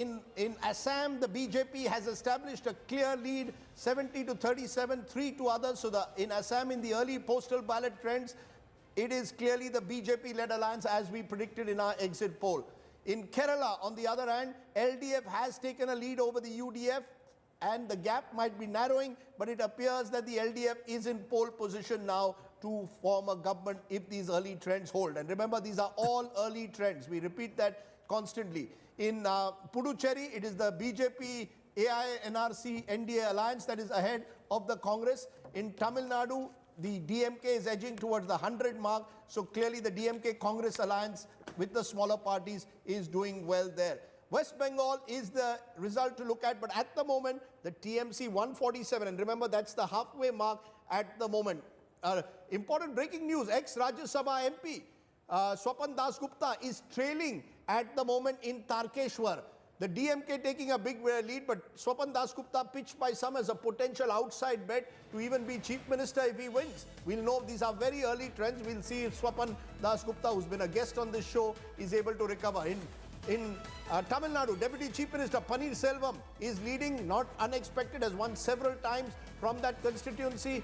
In Assam, the BJP has established a clear lead, 70 to 37, 3 to others. So in Assam, in the early postal ballot trends, it is clearly the BJP-led alliance as we predicted in our exit poll. In Kerala, on the other hand, LDF has taken a lead over the UDF and the gap might be narrowing, but it appears that the LDF is in pole position now to form a government if these early trends hold. And remember, these are all early trends. We repeat that constantly. In Puducherry, it is the BJP, AI, NRC, NDA alliance that is ahead of the Congress. In Tamil Nadu, the DMK is edging towards the 100 mark. So clearly the DMK Congress alliance with the smaller parties is doing well there. West Bengal is the result to look at, but at the moment, the TMC 147, and remember that's the halfway mark at the moment. Important breaking news, ex-Rajya Sabha MP, Swapan Das Gupta is trailing at the moment in Tarkeshwar. The DMK taking a big lead, but Swapan Das Gupta pitched by some as a potential outside bet to even be chief minister if he wins. We'll know these are very early trends. We'll see if Swapan Das Gupta, who's been a guest on this show, is able to recover. In Tamil Nadu, Deputy Chief Minister Paneer Selvam is leading, not unexpected, has won several times from that constituency.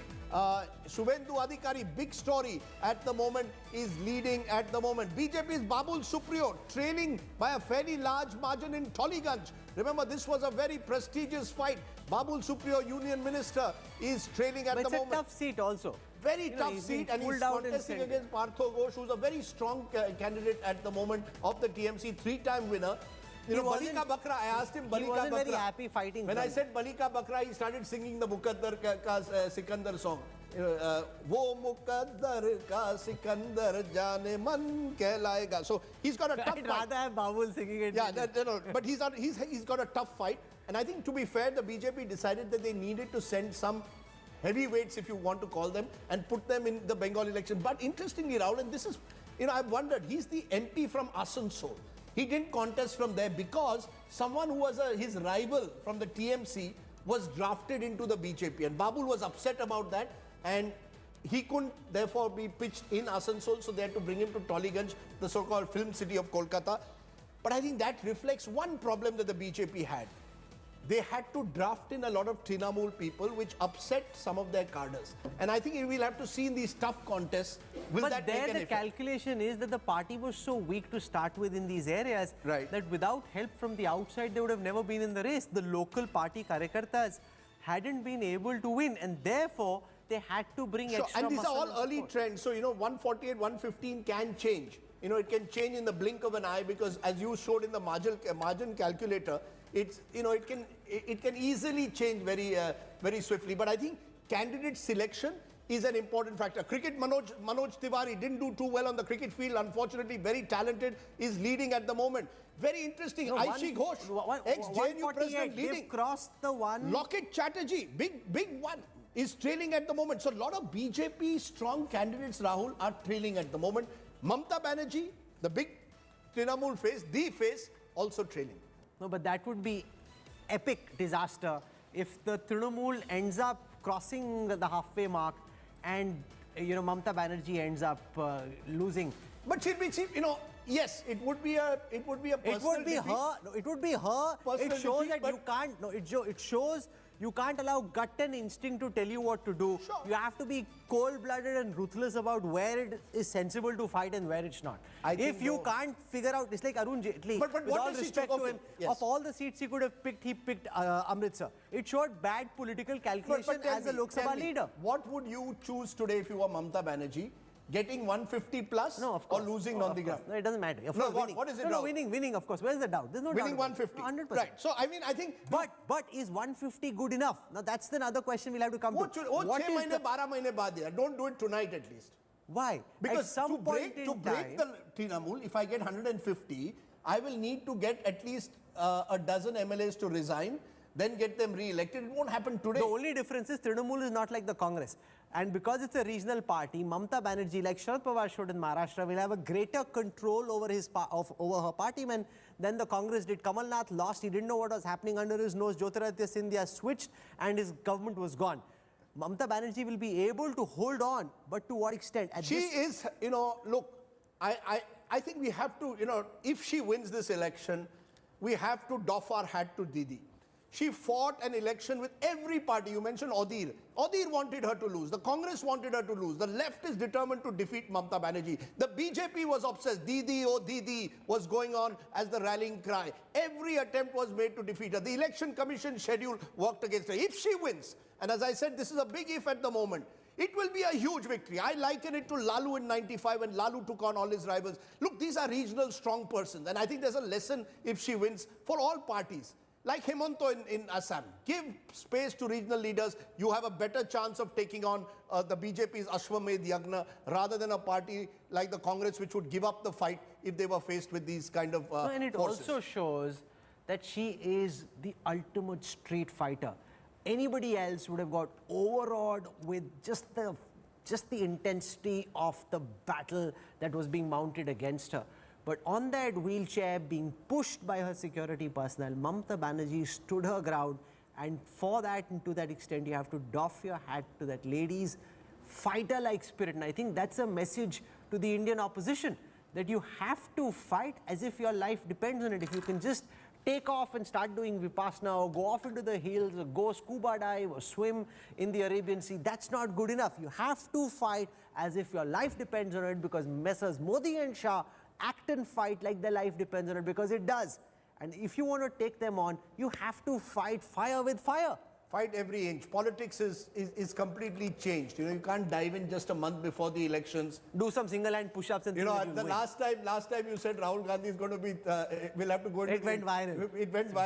Suvendu Adhikari, big story at the moment, is leading at the moment. BJP's Babul Supriyo trailing by a fairly large margin in Tollygunj. Remember, this was a very prestigious fight. Babul Supriyo, Union Minister, is trailing at the moment. It's a tough seat also. Very tough seat, and he's contesting against Partho Ghosh, who's a very strong candidate at the moment of the TMC, three-time winner. You know, Balika Bakra, I asked him, Balika Bakra. He wasn't very happy fighting. When I said Balika Bakra, he started singing the Mukaddar ka Sikandar song. Wo Mukaddar ka Sikandar jane man kehlayega. So he's got a tough fight. I'd rather have Babul singing it. Yeah, but he's got a tough fight. And I think, to be fair, the BJP decided that they needed to send some heavyweights, if you want to call them, and put them in the Bengal election. But interestingly, Rahul, and this is, I've wondered, he's the MP from Asansol. He didn't contest from there because someone who was his rival from the TMC was drafted into the BJP. And Babul was upset about that, and he couldn't therefore be pitched in Asansol, so they had to bring him to Tollygunj, the so-called film city of Kolkata. But I think that reflects one problem that the BJP had. They had to draft in a lot of Trinamool people, which upset some of their cadres. And I think we'll have to see in these tough contests, will that make an effect? But there the calculation is that the party was so weak to start with in these areas that without help from the outside, they would have never been in the race. The local party Karyakartas hadn't been able to win, and therefore they had to bring extra And these are all early support. trends. So, 148, 115 can change. It can change in the blink of an eye, because as you showed in the margin calculator, it can easily change very swiftly. But I think candidate selection is an important factor. Cricket, Manoj Tiwari didn't do too well on the cricket field. Unfortunately, very talented, is leading at the moment. Very interesting. Aishi Ghosh, ex-JNU president, leading. Crossed the one. Locket Chatterjee, big one, is trailing at the moment. So a lot of BJP strong candidates, Rahul, are trailing at the moment. Mamta Banerjee, the big Trinamool face, also trailing. No, but that would be epic disaster if the Trinamool ends up crossing the halfway mark and, Mamta Banerjee ends up losing. But she'll be chief, yes, it would be a personal defeat. It would be her. Personal it shows defeat, that you can't, it shows you can't allow gut and instinct to tell you what to do. Sure. You have to be cold-blooded and ruthless about where it is sensible to fight and where it's not. If you can't figure out, it's like Arun Jaitley. But with all respect to him, of all the seats he could have picked, he picked Amritsar. It showed bad political calculation as a Lok Sabha leader. What would you choose today if you were Mamta Banerjee? Getting 150 plus, no, of course, or losing on the ground? No, it doesn't matter. What is it? No, winning, of course. Where's the doubt? There's no doubt. Winning 150. 100%. Right. So, I think... But is 150 good enough? Now, that's another question we'll have to come to. What is 12 mahine baad? Don't do it tonight at least. Why? Because to break the Trinamool, if I get 150, I will need to get at least a dozen MLAs to resign, then get them re-elected. It won't happen today. The only difference is Trinamool is not like the Congress. And because it's a regional party, Mamta Banerjee, like Sharad Pawar showed in Maharashtra, will have a greater control over over her party men than the Congress did. Kamal Nath lost. He didn't know what was happening under his nose. Jyotiraditya Scindia switched and his government was gone. Mamata Banerjee will be able to hold on, but to what extent? She is, look, I think we have to, if she wins this election, we have to doff our hat to Didi. She fought an election with every party. You mentioned Odir. Odir wanted her to lose. The Congress wanted her to lose. The left is determined to defeat Mamta Banerjee. The BJP was obsessed. Didi, oh Didi was going on as the rallying cry. Every attempt was made to defeat her. The Election Commission schedule worked against her. If she wins, and as I said, this is a big if at the moment, it will be a huge victory. I liken it to Lalu in 95 when Lalu took on all his rivals. Look, these are regional strong persons. And I think there's a lesson if she wins for all parties. Like Hemanto in Assam, give space to regional leaders. You have a better chance of taking on the BJP's Ashwamedh Yagna rather than a party like the Congress, which would give up the fight if they were faced with these kind of And it forces. also shows that she is the ultimate street fighter. Anybody else would have got overawed with just the intensity of the battle that was being mounted against her. But on that wheelchair, being pushed by her security personnel, Mamta Banerjee stood her ground. And for that, and to that extent, you have to doff your hat to that lady's fighter-like spirit. And I think that's a message to the Indian opposition, that you have to fight as if your life depends on it. If you can just take off and start doing Vipassana or go off into the hills or go scuba dive or swim in the Arabian Sea, that's not good enough. You have to fight as if your life depends on it, because Messrs. Modi and Shah act and fight like their life depends on it, because it does. And if you want to take them on, you have to fight fire with fire. Fight every inch. Politics is completely changed. You know, you can't dive in just a month before the elections. Do some single hand push-ups and you know, the last time you said Rahul Gandhi is going to be, we'll have to go into It went viral. It went viral.